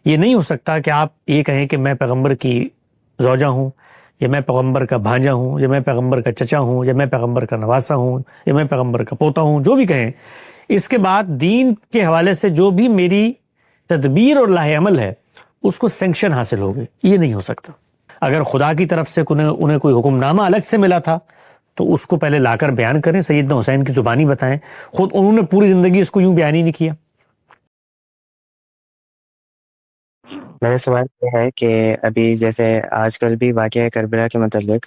یہ نہیں ہو سکتا کہ آپ یہ کہیں کہ میں پیغمبر کی زوجہ ہوں، یا میں پیغمبر کا بھانجا ہوں، یا میں پیغمبر کا چچا ہوں، یا میں پیغمبر کا نواسا ہوں، یا میں پیغمبر کا پوتا ہوں، جو بھی کہیں، اس کے بعد دین کے حوالے سے جو بھی میری تدبیر اور لاہ عمل ہے اس کو سینکشن حاصل ہوگی، یہ نہیں ہو سکتا۔ اگر خدا کی طرف سے انہیں کوئی حکم نامہ الگ سے ملا تھا تو اس کو پہلے لا کر بیان کریں، سیدنا حسین کی زبانی بتائیں، خود انہوں نے پوری زندگی اس کو یوں بیان ہی نہیں کیا۔ میرا سوال یہ ہے کہ ابھی جیسے آج کل بھی واقعہ کربلا کے متعلق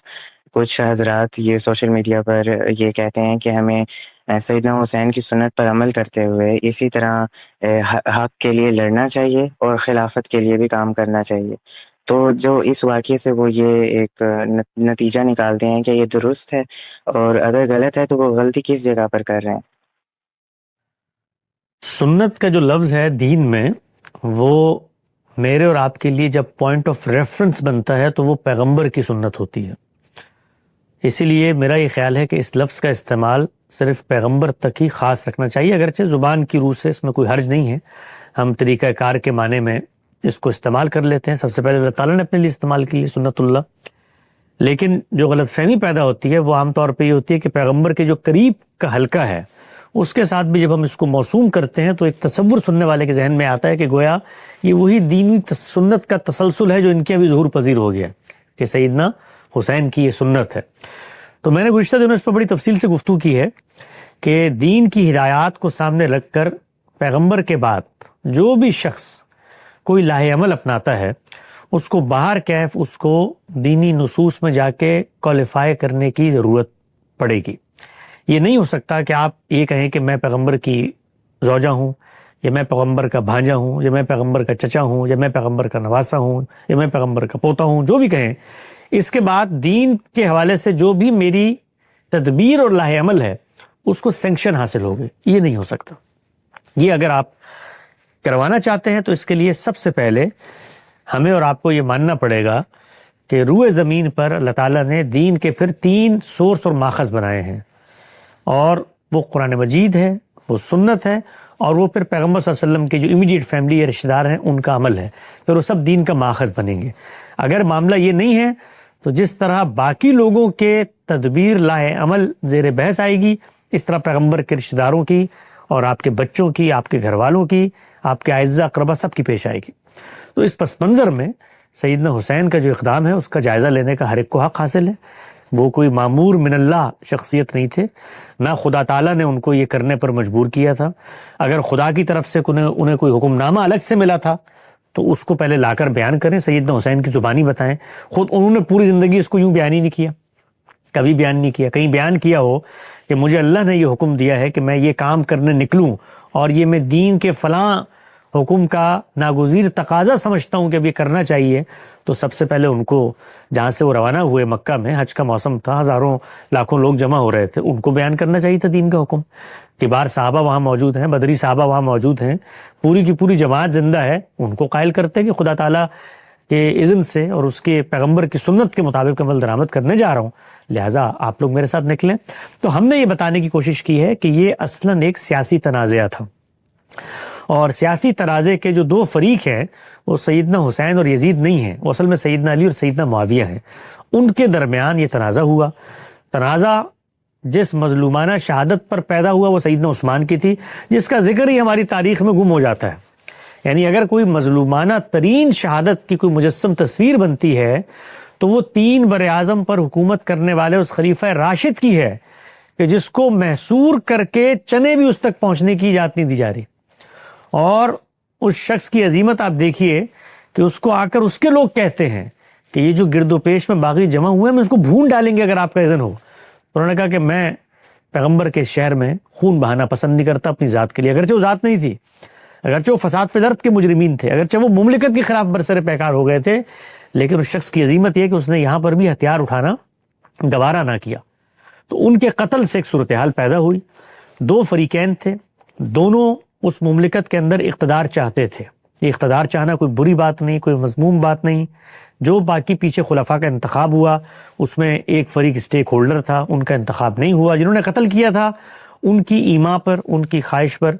کچھ حضرات یہ سوشل میڈیا پر یہ کہتے ہیں کہ ہمیں سیدنا حسین کی سنت پر عمل کرتے ہوئے اسی طرح حق کے لیے لڑنا چاہیے اور خلافت کے لیے بھی کام کرنا چاہیے، تو جو اس واقعے سے وہ یہ ایک نتیجہ نکالتے ہیں کہ یہ درست ہے، اور اگر غلط ہے تو وہ غلطی کس جگہ پر کر رہے ہیں؟ سنت کا جو لفظ ہے دین میں، وہ میرے اور آپ کے لیے جب پوائنٹ آف ریفرنس بنتا ہے تو وہ پیغمبر کی سنت ہوتی ہے۔ اسی لیے میرا یہ خیال ہے کہ اس لفظ کا استعمال صرف پیغمبر تک ہی خاص رکھنا چاہیے، اگرچہ زبان کی روح سے اس میں کوئی حرج نہیں ہے، ہم طریقہ کار کے معنی میں اس کو استعمال کر لیتے ہیں۔ سب سے پہلے اللہ تعالیٰ نے اپنے لیے استعمال کی لی سنت اللہ، لیکن جو غلط فہمی پیدا ہوتی ہے وہ عام طور پہ یہ ہوتی ہے کہ پیغمبر کے جو قریب کا حلقہ ہے اس کے ساتھ بھی جب ہم اس کو موسوم کرتے ہیں تو ایک تصور سننے والے کے ذہن میں آتا ہے کہ گویا یہ وہی دینی سنت کا تسلسل ہے جو ان کے ابھی ظہور پذیر ہو گیا کہ سیدنا حسین کی یہ سنت ہے۔ تو میں نے گزشتہ دنوں اس پر بڑی تفصیل سے گفتگو کی ہے کہ دین کی ہدایات کو سامنے رکھ کر پیغمبر کے بعد جو بھی شخص کوئی لاہ عمل اپناتا ہے اس کو باہر کیف اس کو دینی نصوص میں جا کے کوالیفائی کرنے کی ضرورت پڑے گی۔ یہ نہیں ہو سکتا کہ آپ یہ کہیں کہ میں پیغمبر کی زوجہ ہوں، یا میں پیغمبر کا بھانجا ہوں، یا میں پیغمبر کا چچا ہوں، یا میں پیغمبر کا نواسا ہوں، یا میں پیغمبر کا پوتا ہوں، جو بھی کہیں، اس کے بعد دین کے حوالے سے جو بھی میری تدبیر اور لاہ عمل ہے اس کو سینکشن حاصل ہوگی، یہ نہیں ہو سکتا۔ یہ اگر آپ کروانا چاہتے ہیں تو اس کے لیے سب سے پہلے ہمیں اور آپ کو یہ ماننا پڑے گا کہ روئے زمین پر اللہ تعالیٰ نے دین کے پھر 3 سورس اور ماخذ بنائے ہیں، اور وہ قرآن مجید ہے، وہ سنت ہے، اور وہ پھر پیغمبر صلی اللہ علیہ وسلم کے جو امیڈیٹ فیملی یا رشتہ دار ہیں ان کا عمل ہے، پھر وہ سب دین کا ماخذ بنیں گے۔ اگر معاملہ یہ نہیں ہے تو جس طرح باقی لوگوں کے تدبیر لاہ عمل زیر بحث آئے گی، اس طرح پیغمبر کے رشتہ داروں کی اور آپ کے بچوں کی، آپ کے گھر والوں کی، آپ کے اعزاء اقربا سب کی پیش آئے گی۔ تو اس پس منظر میں سیدنا حسین کا جو اقدام ہے اس کا جائزہ لینے کا ہر ایک کو حق حاصل ہے۔ وہ کوئی معمور من اللہ شخصیت نہیں تھے، نہ خدا تعالیٰ نے ان کو یہ کرنے پر مجبور کیا تھا۔ اگر خدا کی طرف سے انہیں کوئی حکم نامہ الگ سے ملا تھا تو اس کو پہلے لا کر بیان کریں، سیدنا حسین کی زبانی بتائیں، خود انہوں نے پوری زندگی اس کو یوں بیان ہی نہیں کیا، کبھی بیان نہیں کیا۔ کہیں بیان کیا ہو کہ مجھے اللہ نے یہ حکم دیا ہے کہ میں یہ کام کرنے نکلوں اور یہ میں دین کے فلاں حکم کا ناگزیر تقاضا سمجھتا ہوں کہ اب یہ کرنا چاہیے، تو سب سے پہلے ان کو جہاں سے وہ روانہ ہوئے، مکہ میں حج کا موسم تھا، ہزاروں لاکھوں لوگ جمع ہو رہے تھے، ان کو بیان کرنا چاہیے تھا دین کا حکم۔ کبار صحابہ وہاں موجود ہیں، بدری صحابہ وہاں موجود ہیں، پوری کی پوری جماعت زندہ ہے، ان کو قائل کرتے کہ خدا تعالیٰ کے اذن سے اور اس کے پیغمبر کی سنت کے مطابق عمل درآمد کرنے جا رہا ہوں، لہٰذا آپ لوگ میرے ساتھ نکلیں۔ تو ہم نے یہ بتانے کی کوشش کی ہے کہ یہ اصلاً ایک سیاسی تنازعہ تھا، اور سیاسی تنازع کے جو 2 فریق ہیں وہ سیدنا حسین اور یزید نہیں ہیں، وہ اصل میں سیدنا علی اور سیدنا معاویہ ہیں۔ ان کے درمیان یہ تنازع ہوا۔ تنازع جس مظلومانہ شہادت پر پیدا ہوا وہ سیدنا عثمان کی تھی، جس کا ذکر ہی ہماری تاریخ میں گم ہو جاتا ہے۔ یعنی اگر کوئی مظلومانہ ترین شہادت کی کوئی مجسم تصویر بنتی ہے تو وہ 3 براعظم پر حکومت کرنے والے اس خلیفہ راشد کی ہے کہ جس کو محصور کر کے چنے بھی اس تک پہنچنے کی اجازت نہیں دی جا رہی، اور اس شخص کی عظیمت آپ دیکھیے کہ اس کو آ کر اس کے لوگ کہتے ہیں کہ یہ جو گرد و پیش میں باغی جمع ہوئے ہیں میں اس کو بھون ڈالیں گے اگر آپ کا اذن ہو۔ تو انہوں نے کہا کہ میں پیغمبر کے شہر میں خون بہانا پسند نہیں کرتا اپنی ذات کے لیے، اگرچہ وہ ذات نہیں تھی، اگرچہ وہ فساد فی الارض کے مجرمین تھے، اگرچہ وہ مملکت کے خلاف برسر پیکار ہو گئے تھے، لیکن اس شخص کی عظیمت یہ کہ اس نے یہاں پر بھی ہتھیار اٹھانا گوارا نہ کیا۔ تو ان کے قتل سے ایک صورتحال پیدا ہوئی۔ 2 فریقین تھے، دونوں اس مملکت کے اندر اقتدار چاہتے تھے۔ یہ اقتدار چاہنا کوئی بری بات نہیں، کوئی مذموم بات نہیں۔ جو باقی پیچھے خلفاء کا انتخاب ہوا اس میں ایک فریق اسٹیک ہولڈر تھا، ان کا انتخاب نہیں ہوا۔ جنہوں نے قتل کیا تھا ان کی ایما پر، ان کی خواہش پر،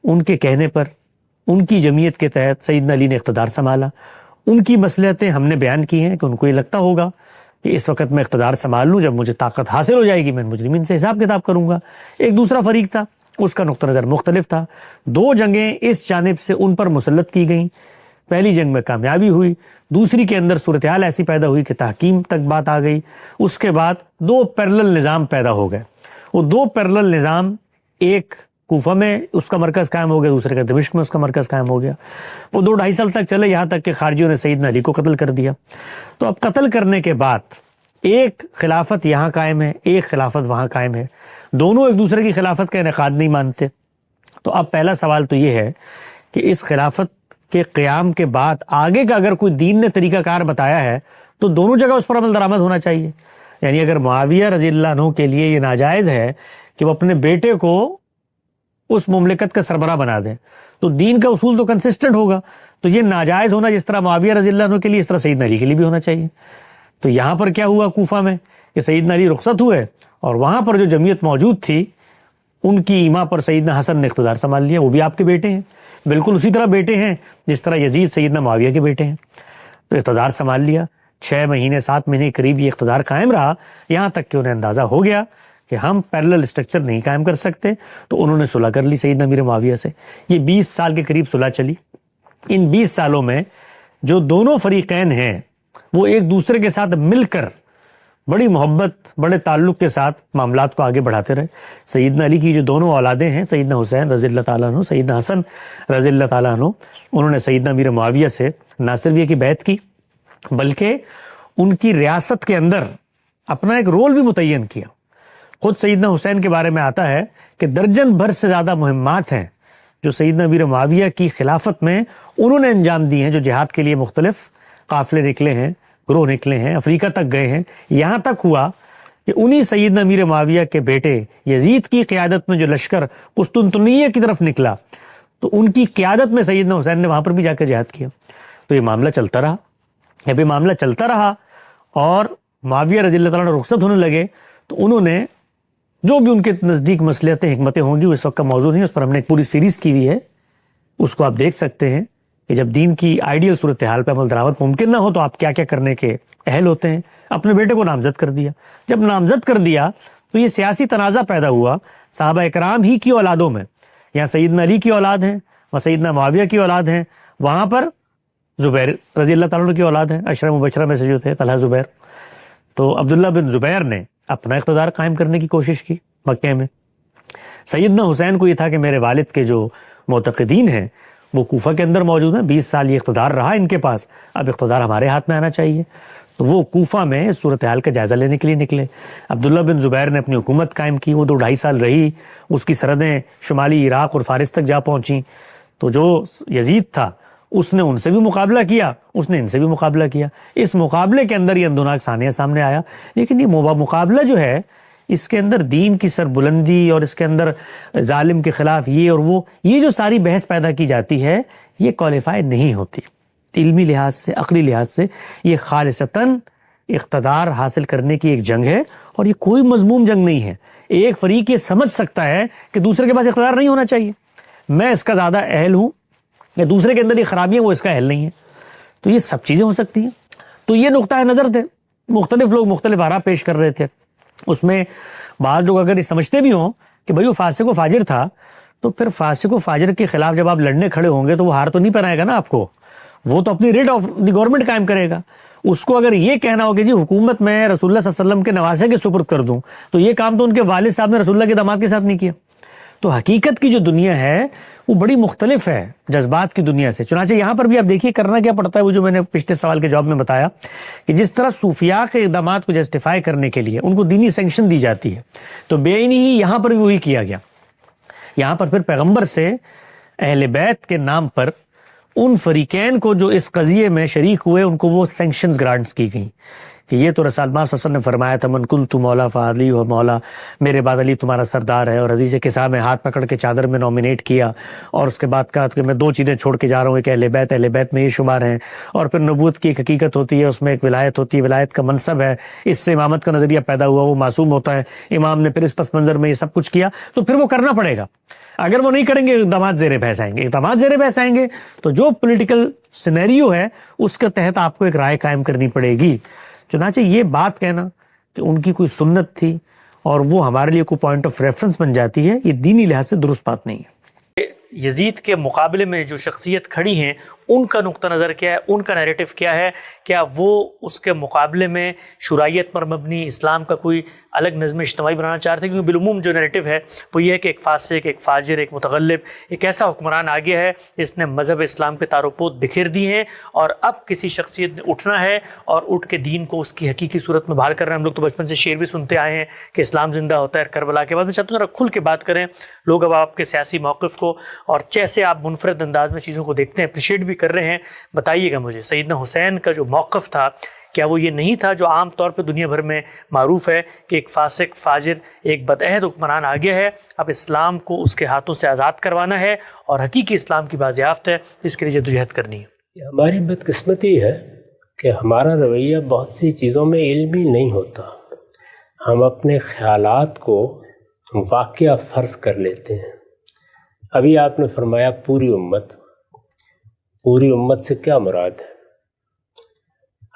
ان کے کہنے پر ان کی جمعیت کے تحت سیدنا علی نے اقتدار سنبھالا. ان کی مصلحتیں ہم نے بیان کی ہیں کہ ان کو یہ لگتا ہوگا کہ اس وقت میں اقتدار سنبھال لوں, جب مجھے طاقت حاصل ہو جائے گی میں مجرمین سے حساب کتاب کروں گا. ایک دوسرا فریق تھا, اس کا نقطہ نظر مختلف تھا. 2 جنگیں اس جانب سے ان پر مسلط کی گئیں. پہلی جنگ میں کامیابی ہوئی, دوسری کے اندر صورتحال ایسی پیدا ہوئی کہ تحکیم تک بات آ گئی. اس کے بعد 2 پیرلل نظام پیدا ہو گئے. وہ 2 پیرلل نظام, ایک کوفہ میں اس کا مرکز قائم ہو گیا, دوسرے کا دمشق میں اس کا مرکز قائم ہو گیا. وہ 2-2.5 سال تک چلے, یہاں تک کہ خارجیوں نے سیدنا علی کو قتل کر دیا. تو اب قتل کرنے کے بعد ایک خلافت یہاں قائم ہے, ایک خلافت وہاں قائم ہے. دونوں ایک دوسرے کی خلافت کا انعقاد نہیں مانتے. تو اب پہلا سوال تو یہ ہے کہ اس خلافت کے قیام کے بعد آگے کا اگر کوئی دین نے طریقہ کار بتایا ہے تو دونوں جگہ اس پر عمل درآمد ہونا چاہیے. یعنی اگر معاویہ رضی اللہ عنہ کے لیے یہ ناجائز ہے کہ وہ اپنے بیٹے کو اس مملکت کا سربراہ بنا دیں, تو دین کا اصول تو کنسسٹنٹ ہوگا. تو یہ ناجائز ہونا جس طرح معاویہ رضی اللہ عنہ کے لیے, اس طرح سیدنا علی کے لیے بھی ہونا چاہیے. تو یہاں پر کیا ہوا کوفہ میں کہ سیدنا علی رخصت ہوئے, اور وہاں پر جو جمعیت موجود تھی ان کی ایما پر سیدنا حسن نے اقتدار سنبھال لیا. وہ بھی آپ کے بیٹے ہیں, بالکل اسی طرح بیٹے ہیں جس طرح یزید سیدنا معاویہ کے بیٹے ہیں. تو اقتدار سنبھال لیا. 6 مہینے 7 مہینے قریب یہ اقتدار قائم رہا, یہاں تک کہ انہیں اندازہ ہو گیا کہ ہم پیرلل اسٹرکچر نہیں قائم کر سکتے. تو انہوں نے صلح کر لی سیدنا امیر معاویہ سے. یہ 20 سال کے قریب صلح چلی. ان 20 سالوں میں جو دونوں فریقین ہیں وہ ایک دوسرے کے ساتھ مل کر بڑی محبت, بڑے تعلق کے ساتھ معاملات کو آگے بڑھاتے رہے. سیدنا علی کی جو دونوں اولادیں ہیں, سیدنا حسین رضی اللہ تعالیٰ عنہ, سیدنا حسن رضی اللہ تعالیٰ عنہ, انہوں نے سیدنا امیر معاویہ سے نہ صرف یہ کی بیعت کی بلکہ ان کی ریاست کے اندر اپنا ایک رول بھی متعین کیا. خود سیدنا حسین کے بارے میں آتا ہے کہ درجن بھر سے زیادہ مہمات ہیں جو سیدنا امیر معاویہ کی خلافت میں انہوں نے انجام دی ہیں, جو جہاد کے لیے مختلف قافلے نکلے ہیں, گروہ نکلے ہیں, افریقہ تک گئے ہیں. یہاں تک ہوا کہ انہی سیدنا امیر معاویہ کے بیٹے یزید کی قیادت میں جو لشکر قسطنطنیہ کی طرف نکلا, تو ان کی قیادت میں سیدنا حسین نے وہاں پر بھی جا کر جہاد کیا. تو یہ معاملہ چلتا رہا. جب یہ معاملہ چلتا رہا اور معاویہ رضی اللہ تعالیٰ رخصت ہونے لگے, تو انہوں نے جو بھی ان کے نزدیک مصلحتیں حکمتیں ہوں گی, وہ اس وقت کا موضوع نہیں, اس پر ہم نے ایک پوری سیریز کی ہوئی ہے, اس کو آپ دیکھ سکتے ہیں کہ جب دین کی آئیڈیل صورتحال پہ عمل درآمد ممکن نہ ہو تو آپ کیا کیا کرنے کے اہل ہوتے ہیں. اپنے بیٹے کو نامزد کر دیا. جب نامزد کر دیا تو یہ سیاسی تنازع پیدا ہوا صحابہ اکرام ہی کی اولادوں میں. یہاں سیدنا علی کی اولاد ہیں, وہاں سیدنا معاویہ کی اولاد ہیں, وہاں پر زبیر رضی اللہ تعالیٰ عنہ کی اولاد ہیں, عشرہ مبشرہ میں سے جو تھے طلحہ زبیر. تو عبداللہ بن زبیر نے اپنا اقتدار قائم کرنے کی کوشش کی مکہ میں. سیدنا حسین کو یہ تھا کہ میرے والد کے جو معتقدین ہیں وہ کوفہ کے اندر موجود ہیں, 20 سال یہ اقتدار رہا ان کے پاس, اب اقتدار ہمارے ہاتھ میں آنا چاہیے. تو وہ کوفہ میں صورتحال کا جائزہ لینے کے لیے نکلے. عبداللہ بن زبیر نے اپنی حکومت قائم کی, وہ 2-2.5 سال رہی, اس کی سرحدیں شمالی عراق اور فارس تک جا پہنچیں. تو جو یزید تھا اس نے ان سے بھی مقابلہ کیا, اس نے ان سے بھی مقابلہ کیا. اس مقابلے کے اندر یہ اندوناک ثانیہ سامنے آیا. لیکن یہ مقابلہ جو ہے اس کے اندر دین کی سربلندی اور اس کے اندر ظالم کے خلاف یہ اور وہ, یہ جو ساری بحث پیدا کی جاتی ہے یہ کوالیفائی نہیں ہوتی علمی لحاظ سے, عقلی لحاظ سے. یہ خالصتاً اقتدار حاصل کرنے کی ایک جنگ ہے اور یہ کوئی مذموم جنگ نہیں ہے. ایک فریق یہ سمجھ سکتا ہے کہ دوسرے کے پاس اقتدار نہیں ہونا چاہیے, میں اس کا زیادہ اہل ہوں, یا دوسرے کے اندر یہ خرابیاں وہ اس کا اہل نہیں ہے. تو یہ سب چیزیں ہو سکتی ہیں. تو یہ نقطہ نظر تھے, مختلف لوگ مختلف آراء پیش کر رہے تھے. اس میں بعض لوگ اگر یہ سمجھتے بھی ہوں کہ بھئی وہ فاسق و فاجر تھا, تو پھر فاسق و فاجر کے خلاف جب آپ لڑنے کھڑے ہوں گے تو وہ ہار تو نہیں پہنائے گا نا آپ کو, وہ تو اپنی ریٹ آف دی گورنمنٹ قائم کرے گا. اس کو اگر یہ کہنا ہو کہ جی حکومت میں رسول اللہ صلی اللہ علیہ وسلم کے نواسے کے سپرد کر دوں, تو یہ کام تو ان کے والد صاحب نے رسول اللہ کے داماد کے ساتھ نہیں کیا. تو حقیقت کی جو دنیا ہے وہ بڑی مختلف ہے جذبات کی دنیا سے. چنانچہ یہاں پر بھی آپ دیکھیے کرنا کیا پڑتا ہے, وہ جو میں نے پچھلے سوال کے جواب میں بتایا کہ جس طرح صوفیاء کے اقدامات کو جسٹیفائی کرنے کے لیے ان کو دینی سینکشن دی جاتی ہے, تو بے عینی ہی یہاں پر بھی وہی کیا گیا. یہاں پر پھر پیغمبر سے اہل بیت کے نام پر ان فریقین کو جو اس قضیے میں شریک ہوئے ان کو وہ سینکشنز گرانٹس کی گئیں کہ یہ تو رسول اللہ صلی اللہ علیہ وسلم نے فرمایا تھا من کنت مولا فعلی و مولا، میرے بعد علی تمہارا سردار ہے، اور حدیث قصہ میں ہاتھ پکڑ کے چادر میں نومینیٹ کیا، اور اس کے بعد کہا کہ میں 2 چیزیں چھوڑ کے جا رہا ہوں، ایک اہل بیت میں یہ شمار ہیں، اور پھر نبوت کی ایک حقیقت ہوتی ہے، اس میں ایک ولایت ہوتی ہے، ولایت کا منصب ہے، اس سے امامت کا نظریہ پیدا ہوا، وہ معصوم ہوتا ہے۔ امام نے پھر اس پس منظر میں یہ سب کچھ کیا تو پھر وہ کرنا پڑے گا، اگر وہ نہیں کریں گے اقدامات زیر بحث آئیں گے، اقدامات زیر بحث آئیں گے تو جو پولیٹیکل سینیریو ہے اس کے تحت آپ کو ایک رائے قائم کرنی پڑے گی۔ چنانچہ یہ بات کہنا کہ ان کی کوئی سنت تھی اور وہ ہمارے لیے کوئی پوائنٹ آف ریفرنس بن جاتی ہے، یہ دینی لحاظ سے درست بات نہیں ہے۔ یزید کے مقابلے میں جو شخصیت کھڑی ہیں ان کا نقطہ نظر کیا ہے، ان کا نیریٹو کیا ہے؟ کیا وہ اس کے مقابلے میں شرائعیت پر مبنی اسلام کا کوئی الگ نظم اجتماعی بنانا چاہتے ہیں؟ کیونکہ بالعموم جو نیریٹو ہے وہ یہ ہے کہ ایک فاسق، ایک فاجر، ایک متغلب، ایک ایسا حکمران آ گیا ہے جس نے مذہب اسلام کے تار و پود بکھیر دیے ہیں، اور اب کسی شخصیت نے اٹھنا ہے اور اٹھ کے دین کو اس کی حقیقی صورت میں بحال کرنا ہے۔ ہم لوگ تو بچپن سے شعر بھی سنتے آئے ہیں کہ اسلام زندہ ہوتا ہے کربلا کے بعد۔ میں چاہتا ہوں ذرا کھل کے بات کریں، لوگ اب آپ کے سیاسی موقف کو اور جیسے آپ منفرد انداز میں چیزوں کو دیکھتے ہیں اپریشیٹ بھی کر رہے ہیں، بتائیے گا مجھے سیدنا حسین کا جو موقف تھا کیا وہ یہ نہیں تھا جو عام طور پہ دنیا بھر میں معروف ہے کہ ایک فاسق، فاجر، ایک بدعہد حکمران آ گیا ہے، اب اسلام کو اس کے ہاتھوں سے آزاد کروانا ہے اور حقیقی اسلام کی بازیافت ہے، اس کے لیے جدوجہد کرنی ہے؟ ہماری بدقسمتی ہے کہ ہمارا رویہ بہت سی چیزوں میں علمی نہیں ہوتا، ہم اپنے خیالات کو واقعہ فرض کر لیتے ہیں۔ ابھی آپ نے فرمایا پوری امت سے کیا مراد ہے؟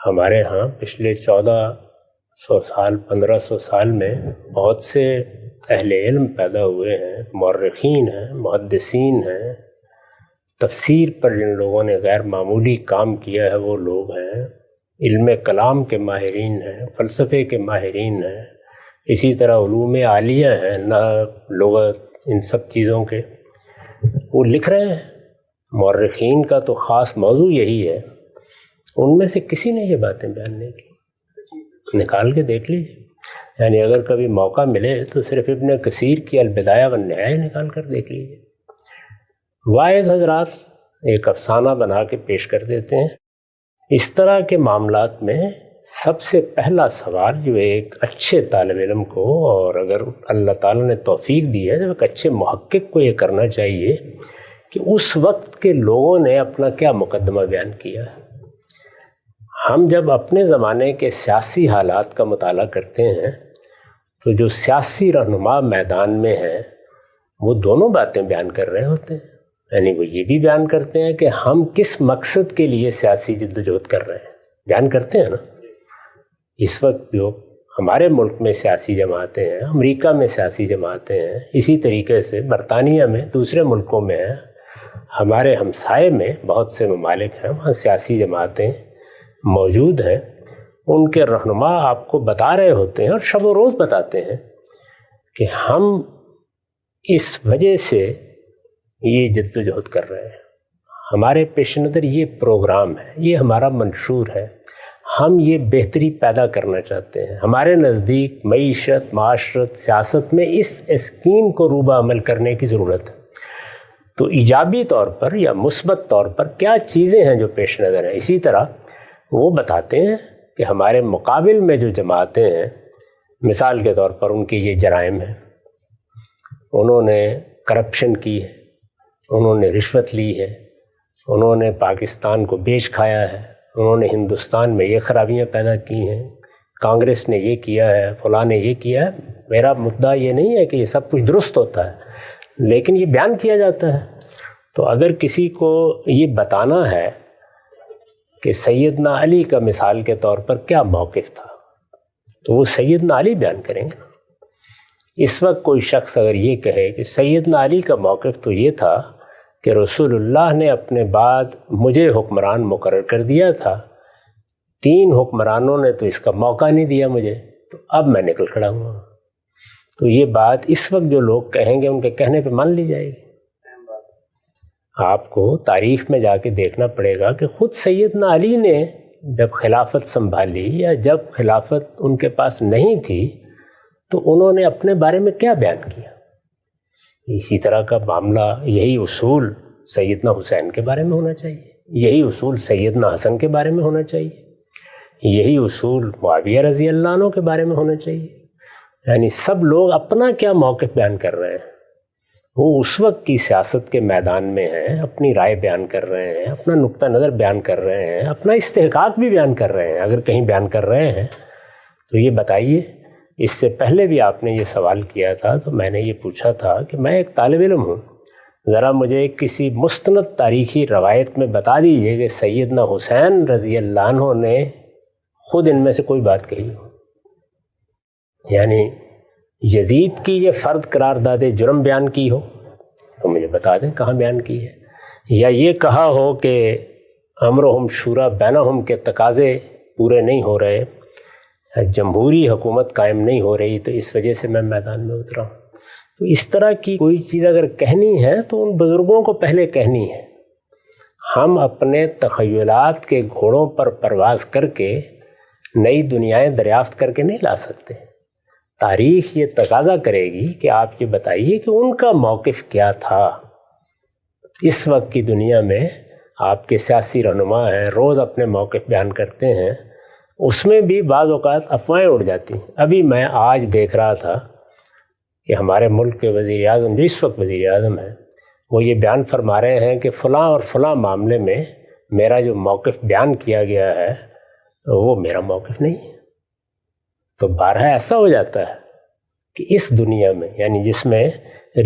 ہمارے ہاں پچھلے 1400 سال 1500 سال میں بہت سے اہل علم پیدا ہوئے ہیں، مورخین ہیں، محدثین ہیں، تفسیر پر جن لوگوں نے غیر معمولی کام کیا ہے وہ لوگ ہیں، علم کلام کے ماہرین ہیں، فلسفے کے ماہرین ہیں، اسی طرح علوم عالیہ ہیں، لغت، ان سب چیزوں کے وہ لکھ رہے ہیں۔ مورخین کا تو خاص موضوع یہی ہے، ان میں سے کسی نے یہ باتیں بیان نہیں کی، نکال کے دیکھ لیجیے۔ یعنی اگر کبھی موقع ملے تو صرف ابن کثیر کی البدایہ والنہایہ نکال کر دیکھ لیجیے۔ واعظ حضرات ایک افسانہ بنا کے پیش کر دیتے ہیں۔ اس طرح کے معاملات میں سب سے پہلا سوال جو ایک اچھے طالب علم کو، اور اگر اللہ تعالیٰ نے توفیق دی ہے تو ایک اچھے محقق کو یہ کرنا چاہیے کہ اس وقت کے لوگوں نے اپنا کیا مقدمہ بیان کیا ہے۔ ہم جب اپنے زمانے کے سیاسی حالات کا مطالعہ کرتے ہیں تو جو سیاسی رہنما میدان میں ہیں وہ دونوں باتیں بیان کر رہے ہوتے ہیں، یعنی وہ یہ بھی بیان کرتے ہیں کہ ہم کس مقصد کے لیے سیاسی جدوجہد کر رہے ہیں، بیان کرتے ہیں نا۔ اس وقت جو ہمارے ملک میں سیاسی جماعتیں ہیں، امریکہ میں سیاسی جماعتیں ہیں، اسی طریقے سے برطانیہ میں، دوسرے ملکوں میں ہیں، ہمارے ہمسائے میں بہت سے ممالک ہیں وہاں سیاسی جماعتیں موجود ہیں۔ ان کے رہنما آپ کو بتا رہے ہوتے ہیں اور شب و روز بتاتے ہیں کہ ہم اس وجہ سے یہ جدوجہد کر رہے ہیں، ہمارے پیش نظر یہ پروگرام ہے، یہ ہمارا منشور ہے، ہم یہ بہتری پیدا کرنا چاہتے ہیں، ہمارے نزدیک معیشت، معاشرت، سیاست میں اس اسکیم کو روبہ عمل کرنے کی ضرورت ہے۔ تو ایجابی طور پر یا مثبت طور پر کیا چیزیں ہیں جو پیش نظر ہیں، اسی طرح وہ بتاتے ہیں کہ ہمارے مقابل میں جو جماعتیں ہیں، مثال کے طور پر ان کے یہ جرائم ہیں، انہوں نے کرپشن کی ہے، انہوں نے رشوت لی ہے، انہوں نے پاکستان کو بیچ کھایا ہے، انہوں نے ہندوستان میں یہ خرابیاں پیدا کی ہیں، کانگریس نے یہ کیا ہے، فلاں نے یہ کیا ہے۔ میرا مدعا یہ نہیں ہے کہ یہ سب کچھ درست ہوتا ہے، لیکن یہ بیان کیا جاتا ہے۔ تو اگر کسی کو یہ بتانا ہے کہ سیدنا علی کا مثال کے طور پر کیا موقف تھا تو وہ سیدنا علی بیان کریں گے نا۔ اس وقت کوئی شخص اگر یہ کہے کہ سیدنا علی کا موقف تو یہ تھا کہ رسول اللہ نے اپنے بعد مجھے حکمران مقرر کر دیا تھا، 3 حکمرانوں نے تو اس کا موقع نہیں دیا مجھے، تو اب میں نکل کھڑا ہوں، تو یہ بات اس وقت جو لوگ کہیں گے ان کے کہنے پہ مان لی جائے گی۔ آپ کو تاریخ میں جا کے دیکھنا پڑے گا کہ خود سیدنا علی نے جب خلافت سنبھالی یا جب خلافت ان کے پاس نہیں تھی تو انہوں نے اپنے بارے میں کیا بیان کیا۔ اسی طرح کا معاملہ، یہی اصول سیدنا حسین کے بارے میں ہونا چاہیے، یہی اصول سیدنا حسن کے بارے میں ہونا چاہیے۔ یہی اصول معاویہ رضی اللہ عنہ کے بارے میں ہونا چاہیے. یعنی سب لوگ اپنا کیا موقف بیان کر رہے ہیں، وہ اس وقت کی سیاست کے میدان میں ہیں، اپنی رائے بیان کر رہے ہیں، اپنا نقطہ نظر بیان کر رہے ہیں، اپنا استحقاق بھی بیان کر رہے ہیں. اگر کہیں بیان کر رہے ہیں تو یہ بتائیے. اس سے پہلے بھی آپ نے یہ سوال کیا تھا تو میں نے یہ پوچھا تھا کہ میں ایک طالب علم ہوں، ذرا مجھے کسی مستند تاریخی روایت میں بتا دیجئے کہ سیدنا حسین رضی اللہ عنہ نے خود ان میں سے کوئی بات کہی ہو. یعنی یزید کی یہ فرد قرار داد جرم بیان کی ہو تو مجھے بتا دیں کہاں بیان کی ہے، یا یہ کہا ہو کہ امرہم شورا بینہم کے تقاضے پورے نہیں ہو رہے، جمہوری حکومت قائم نہیں ہو رہی تو اس وجہ سے میں میدان میں اترا ہوں. تو اس طرح کی کوئی چیز اگر کہنی ہے تو ان بزرگوں کو پہلے کہنی ہے. ہم اپنے تخیلات کے گھوڑوں پر پرواز کر کے نئی دنیایں دریافت کر کے نہیں لا سکتے. تاریخ یہ تقاضا کرے گی کہ آپ یہ بتائیے کہ ان کا موقف کیا تھا. اس وقت کی دنیا میں آپ کے سیاسی رہنما ہیں، روز اپنے موقف بیان کرتے ہیں، اس میں بھی بعض اوقات افواہیں اڑ جاتی ہیں. ابھی میں آج دیکھ رہا تھا کہ ہمارے ملک کے وزیر اعظم جو اس وقت وزیر اعظم ہیں وہ یہ بیان فرما رہے ہیں کہ فلاں اور فلاں معاملے میں میرا جو موقف بیان کیا گیا ہے وہ میرا موقف نہیں ہے. تو بارہا ایسا ہو جاتا ہے کہ اس دنیا میں، یعنی جس میں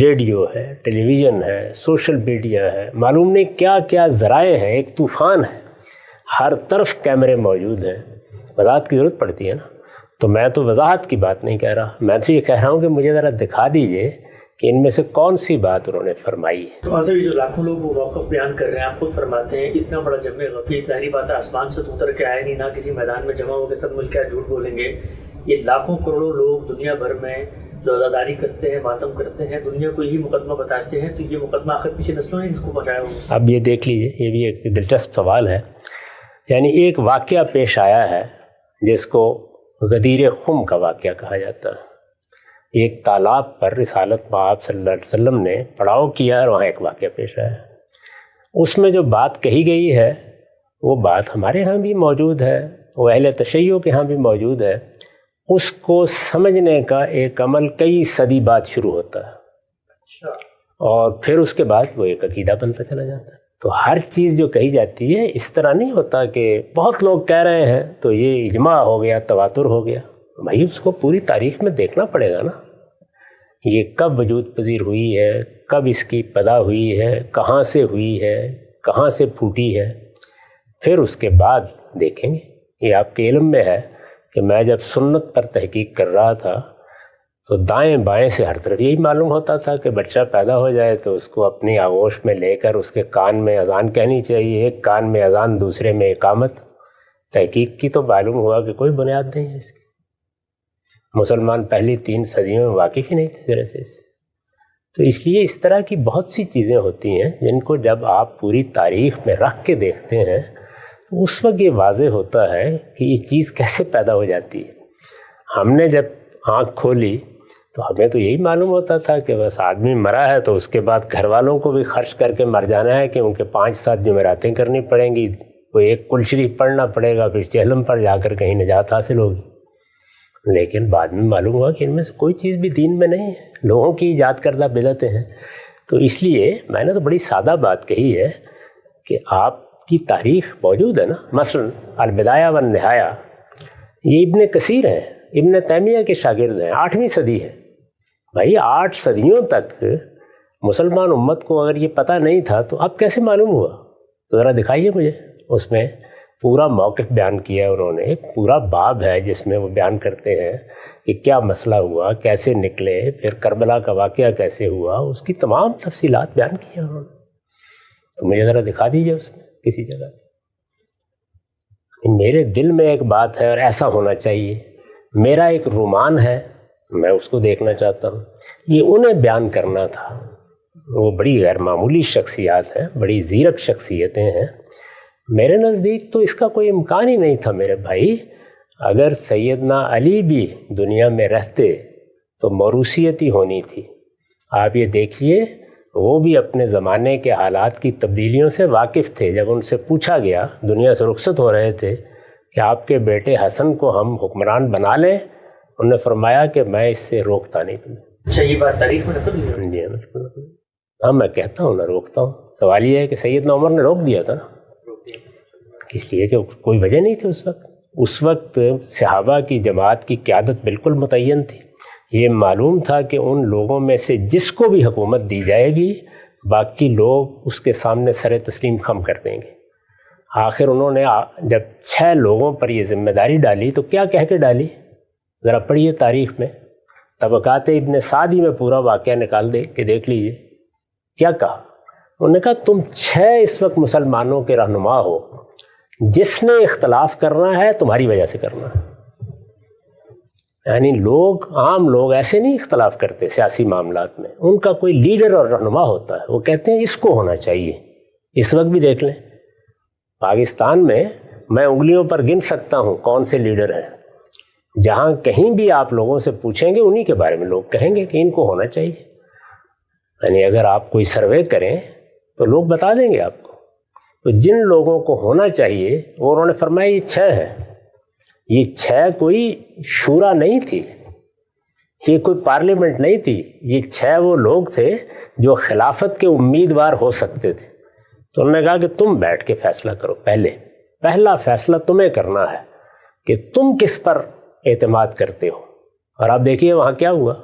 ریڈیو ہے، ٹیلی ویژن ہے، سوشل میڈیا ہے، معلوم نہیں کیا کیا ذرائع ہیں، ایک طوفان ہے، ہر طرف کیمرے موجود ہیں، وضاحت کی ضرورت پڑتی ہے نا. تو میں تو وضاحت کی بات نہیں کہہ رہا، میں تو یہ کہہ رہا ہوں کہ مجھے ذرا دکھا دیجئے کہ ان میں سے کون سی بات انہوں نے فرمائی ہے. تو یہ جو لاکھوں لوگ وہ موقف بیان کر رہے ہیں، آپ خود فرماتے ہیں اتنا بڑا جمع غفیر، ظاہری بات ہے آسمان سے تو اتر کے آئے نہیں، نہ کسی میدان میں جمع ہو کے سب مل کے جھوٹ بولیں گے. یہ لاکھوں کروڑوں لوگ دنیا بھر میں جو عزاداری کرتے ہیں، ماتم کرتے ہیں، دنیا کو یہی مقدمہ بتاتے ہیں، تو یہ مقدمہ آخر پیچھے نسلوں نے ان کو پہنچایا ہوگا. اب یہ دیکھ لیجئے، یہ بھی ایک دلچسپ سوال ہے. یعنی ایک واقعہ پیش آیا ہے جس کو غدیر خم کا واقعہ کہا جاتا ہے. ایک تالاب پر رسالت مآب صلی اللہ علیہ وسلم نے پڑاؤ کیا اور وہاں ایک واقعہ پیش آیا. اس میں جو بات کہی گئی ہے وہ بات ہمارے ہاں بھی موجود ہے، وہ اہل تشیع کے ہاں بھی موجود ہے. اس کو سمجھنے کا ایک عمل کئی صدی بعد شروع ہوتا ہے اور پھر اس کے بعد وہ ایک عقیدہ بنتا چلا جاتا ہے. تو ہر چیز جو کہی جاتی ہے اس طرح نہیں ہوتا کہ بہت لوگ کہہ رہے ہیں تو یہ اجماع ہو گیا، تواتر ہو گیا. بھائی اس کو پوری تاریخ میں دیکھنا پڑے گا نا، یہ کب وجود پذیر ہوئی ہے، کب اس کی پیدا ہوئی ہے، کہاں سے ہوئی ہے، کہاں سے پھوٹی ہے، پھر اس کے بعد دیکھیں گے. یہ آپ کے علم میں ہے کہ میں جب سنت پر تحقیق کر رہا تھا تو دائیں بائیں سے ہر طرف یہی معلوم ہوتا تھا کہ بچہ پیدا ہو جائے تو اس کو اپنی آغوش میں لے کر اس کے کان میں اذان کہنی چاہیے، ایک کان میں اذان دوسرے میں اقامت. تحقیق کی تو معلوم ہوا کہ کوئی بنیاد نہیں ہے اس کی. مسلمان پہلی 3 صدیوں میں واقف ہی نہیں تھے ذرا سے اس سے. تو اس لیے اس طرح کی بہت سی چیزیں ہوتی ہیں جن کو جب آپ پوری تاریخ میں رکھ کے دیکھتے ہیں تو اس وقت یہ واضح ہوتا ہے کہ یہ چیز کیسے پیدا ہو جاتی ہے. ہم نے جب آنکھ کھولی تو ہمیں تو یہی معلوم ہوتا تھا کہ بس آدمی مرا ہے تو اس کے بعد گھر والوں کو بھی خرچ کر کے مر جانا ہے، کہ ان کے 5-7 جمعراتیں کرنی پڑیں گی، وہ ایک کل شریف پڑھنا پڑے گا، پھر چہلم پر جا کر کہیں نجات حاصل ہوگی. لیکن بعد میں معلوم ہوا کہ ان میں سے کوئی چیز بھی دین میں نہیں ہے، لوگوں کی ایجاد کردہ بدعتیں ہیں. تو اس لیے میں نے تو بڑی سادہ بات کہی ہے کہ آپ کی تاریخ موجود ہے نا. مثلا البدایہ والنہایہ یہ ابن کثیر ہیں، ابن تیمیہ کے شاگرد ہیں، 8ویں صدی ہے. بھائی 8 صدیوں تک مسلمان امت کو اگر یہ پتہ نہیں تھا تو اب کیسے معلوم ہوا؟ تو ذرا دکھائیے مجھے. اس میں پورا موقف بیان کیا ہے انہوں نے، ایک پورا باب ہے جس میں وہ بیان کرتے ہیں کہ کیا مسئلہ ہوا، کیسے نکلے، پھر کربلا کا واقعہ کیسے ہوا، اس کی تمام تفصیلات بیان کی ہیں انہوں نے. تو مجھے ذرا دکھا دیجیے اس میں کسی جگہ. میرے دل میں ایک بات ہے اور ایسا ہونا چاہیے، میرا ایک رومان ہے، میں اس کو دیکھنا چاہتا ہوں. یہ انہیں بیان کرنا تھا. وہ بڑی غیر معمولی شخصیات ہیں، بڑی زیرک شخصیتیں ہیں. میرے نزدیک تو اس کا کوئی امکان ہی نہیں تھا میرے بھائی. اگر سیدنا علی بھی دنیا میں رہتے تو موروثیت ہی ہونی تھی. آپ یہ دیکھیے وہ بھی اپنے زمانے کے حالات کی تبدیلیوں سے واقف تھے. جب ان سے پوچھا گیا، دنیا سے رخصت ہو رہے تھے کہ آپ کے بیٹے حسن کو ہم حکمران بنا لیں. انہوں نے فرمایا کہ میں اس سے روکتا نہیں تمہیں. اچھا یہ بات تاریخ میں نقل ہوئی ہے؟ جی ہاں میں کہتا ہوں نہ روکتا ہوں. سوال یہ ہے کہ سیدنا عمر نے روک دیا تھا نا, اس لیے کہ کوئی وجہ نہیں تھی اس وقت صحابہ کی جماعت کی قیادت بالکل متعین تھی. یہ معلوم تھا کہ ان لوگوں میں سے جس کو بھی حکومت دی جائے گی باقی لوگ اس کے سامنے سر تسلیم خم کر دیں گے. آخر انہوں نے جب 6 لوگوں پر یہ ذمہ داری ڈالی تو کیا کہہ کے ڈالی, ذرا پڑھیے تاریخ میں. طبقات ابن سعدی میں پورا واقعہ نکال دے کہ دیکھ لیجئے کیا کہا. انہوں نے کہا تم 6 اس وقت مسلمانوں کے رہنما ہو, جس نے اختلاف کرنا ہے تمہاری وجہ سے کرنا ہے. یعنی عام لوگ ایسے نہیں اختلاف کرتے سیاسی معاملات میں, ان کا کوئی لیڈر اور رہنما ہوتا ہے, وہ کہتے ہیں اس کو ہونا چاہیے. اس وقت بھی دیکھ لیں پاکستان میں میں انگلیوں پر گن سکتا ہوں کون سے لیڈر ہیں, جہاں کہیں بھی آپ لوگوں سے پوچھیں گے انہی کے بارے میں لوگ کہیں گے کہ ان کو ہونا چاہیے. یعنی اگر آپ کوئی سروے کریں تو لوگ بتا دیں گے آپ کو. تو جن لوگوں کو ہونا چاہیے وہ انہوں نے فرمایا یہ 6 ہے. یہ 6 کوئی شورا نہیں تھی, یہ کوئی پارلیمنٹ نہیں تھی, یہ 6 وہ لوگ تھے جو خلافت کے امیدوار ہو سکتے تھے. تو انہوں نے کہا کہ تم بیٹھ کے فیصلہ کرو. پہلا فیصلہ تمہیں کرنا ہے کہ تم کس پر اعتماد کرتے ہو. اور آپ دیکھیے وہاں کیا ہوا.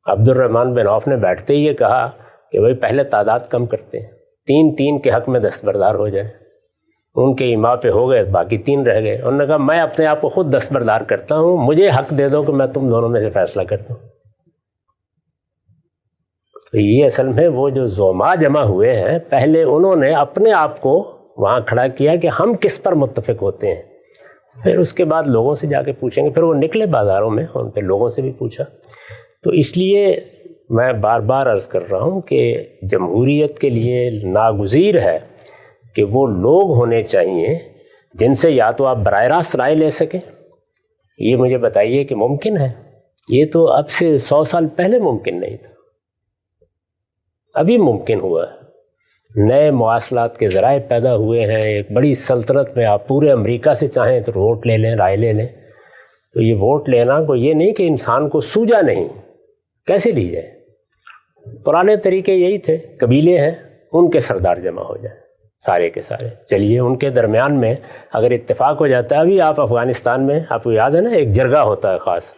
عبد الرحمن بن عوف نے بیٹھتے ہی یہ کہا کہ بھائی پہلے تعداد کم کرتے ہیں, 3 کے حق میں دستبردار ہو جائے. ان کے ایما پہ ہو گئے, باقی 3 رہ گئے. انہوں نے کہا میں اپنے آپ کو خود دستبردار کرتا ہوں, مجھے حق دے دو کہ میں تم دونوں میں سے فیصلہ کرتا ہوں. تو یہ اصل میں وہ جو زعما جمع ہوئے ہیں, پہلے انہوں نے اپنے آپ کو وہاں کھڑا کیا کہ ہم کس پر متفق ہوتے ہیں. پھر اس کے بعد لوگوں سے جا کے پوچھیں گے. پھر وہ نکلے بازاروں میں, ان پہ لوگوں سے بھی پوچھا. تو اس لیے میں بار بار عرض کر رہا ہوں کہ جمہوریت کے لیے ناگزیر ہے کہ وہ لوگ ہونے چاہیے جن سے یا تو آپ براہ راست رائے لے سکیں. یہ مجھے بتائیے کہ ممکن ہے؟ یہ تو اب سے 100 سال پہلے ممکن نہیں تھا, ابھی ممکن ہوا ہے. نئے مواصلات کے ذرائع پیدا ہوئے ہیں. ایک بڑی سلطنت میں آپ پورے امریکہ سے چاہیں تو ووٹ لے لیں, رائے لے لیں. تو یہ ووٹ لینا کو یہ نہیں کہ انسان کو سوجا نہیں, کیسے لی جائے. پرانے طریقے یہی تھے, قبیلے ہیں ان کے سردار جمع ہو جائیں سارے کے سارے, چلیے ان کے درمیان میں اگر اتفاق ہو جاتا ہے. ابھی آپ افغانستان میں آپ کو یاد ہے نا ایک جرگہ ہوتا ہے خاص,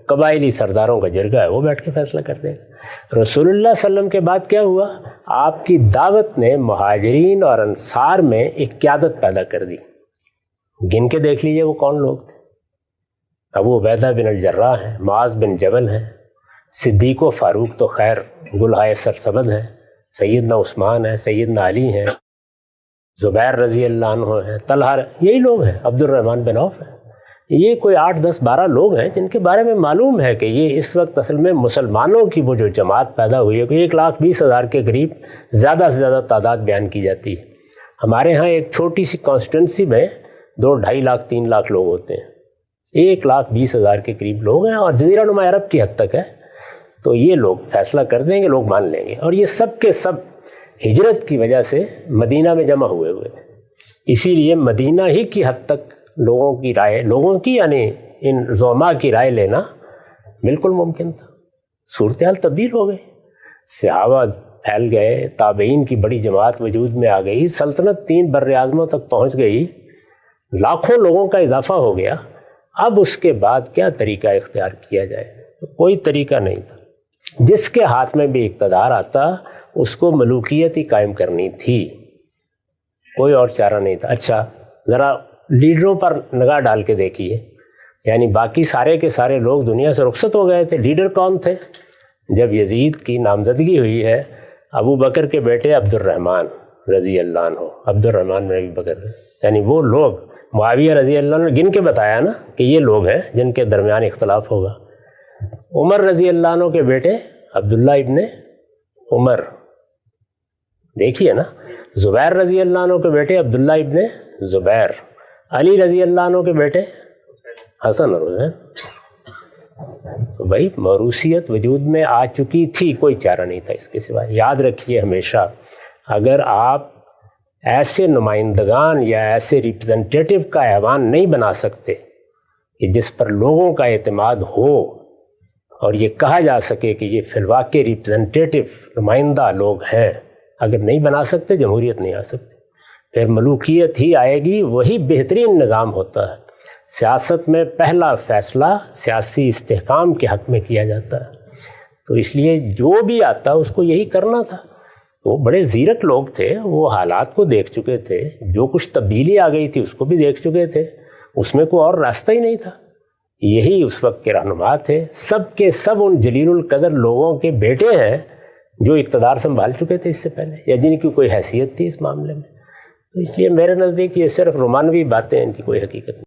قبائلی سرداروں کا جرگہ ہے, وہ بیٹھ کے فیصلہ کر دے گا. رسول اللہ صلی اللہ علیہ وسلم کے بعد کیا ہوا, آپ کی دعوت نے مہاجرین اور انصار میں ایک قیادت پیدا کر دی. گن کے دیکھ لیجئے وہ کون لوگ تھے. ابو عبیدہ بن الجراح ہیں, معاذ بن جبل ہیں, صدیق و فاروق تو خیر گلہائے سرسبد ہیں, سیدنا عثمان ہیں, سیدنا علی ہیں, زبیر رضی اللہ عنہ ہیں, طلحہ, یہی لوگ ہیں. عبد الرحمن بن عوف ہیں. یہ کوئی 8 10 12 لوگ ہیں جن کے بارے میں معلوم ہے کہ یہ اس وقت اصل میں مسلمانوں کی وہ جو جماعت پیدا ہوئی ہے کہ 1,20,000 کے قریب زیادہ سے زیادہ تعداد بیان کی جاتی ہے. ہمارے ہاں ایک چھوٹی سی کانسٹیٹنسی میں 2-2.5 لاکھ 3 لاکھ لوگ ہوتے ہیں. 1,20,000 کے قریب لوگ ہیں اور جزیرہ نما عرب کی حد تک ہے. تو یہ لوگ فیصلہ کر دیں گے, لوگ مان لیں گے. اور یہ سب کے سب ہجرت کی وجہ سے مدینہ میں جمع ہوئے تھے. اسی لیے مدینہ ہی کی حد تک لوگوں کی رائے, لوگوں کی یعنی ان زعما کی رائے لینا بالکل ممکن تھا. صورتحال تبدیل ہو گئی, صحابہ پھیل گئے, تابعین کی بڑی جماعت وجود میں آ گئی, سلطنت 3 بر اعظموں تک پہنچ گئی, لاکھوں لوگوں کا اضافہ ہو گیا. اب اس کے بعد کیا طریقہ اختیار کیا جائے؟ تو کوئی طریقہ نہیں تھا. جس کے ہاتھ میں بھی اقتدار آتا اس کو ملوکیت ہی قائم کرنی تھی, کوئی اور چارہ نہیں تھا. اچھا ذرا لیڈروں پر نگاہ ڈال کے دیکھیے, یعنی باقی سارے کے سارے لوگ دنیا سے رخصت ہو گئے تھے. لیڈر کون تھے؟ جب یزید کی نامزدگی ہوئی ہے, ابو بکر کے بیٹے عبد الرحمن رضی اللہ عنہ, عبد الرحمن بن ابی بکر, یعنی وہ لوگ معاویہ رضی اللہ عنہ گن کے بتایا نا کہ یہ لوگ ہیں جن کے درمیان اختلاف ہوگا. عمر رضی اللہ عنہ کے بیٹے عبداللہ ابن عمر, دیکھیے نا, زبیر رضی اللہ عنہ کے بیٹے عبداللہ ابن زبیر, علی رضی اللہ عنہ کے بیٹے حسن اور حسین. تو بھائی موروثیت وجود میں آ چکی تھی, کوئی چارہ نہیں تھا اس کے سوا. یاد رکھیے ہمیشہ, اگر آپ ایسے نمائندگان یا ایسے ریپرزنٹیٹیو کا ایوان نہیں بنا سکتے کہ جس پر لوگوں کا اعتماد ہو اور یہ کہا جا سکے کہ یہ فی الواقع ریپرزنٹیٹیو نمائندہ لوگ ہیں. اگر نہیں بنا سکتے جمہوریت نہیں آ سکتی. پھر ملوکیت ہی آئے گی. وہی بہترین نظام ہوتا ہے. سیاست میں پہلا فیصلہ سیاسی استحکام کے حق میں کیا جاتا ہے. تو اس لیے جو بھی آتا اس کو یہی کرنا تھا. وہ بڑے زیرک لوگ تھے, وہ حالات کو دیکھ چکے تھے, جو کچھ تبدیلی آ گئی تھی اس کو بھی دیکھ چکے تھے, اس میں کوئی اور راستہ ہی نہیں تھا. یہی اس وقت کے رہنما تھے. سب کے سب ان جلیل القدر لوگوں کے بیٹے ہیں جو اقتدار سنبھال چکے تھے اس سے پہلے, یا جن کی کوئی حیثیت تھی اس معاملے میں. تو اس لیے میرے نزدیک یہ صرف رومانوی باتیں ہیں, ان کی کوئی حقیقت نہیں.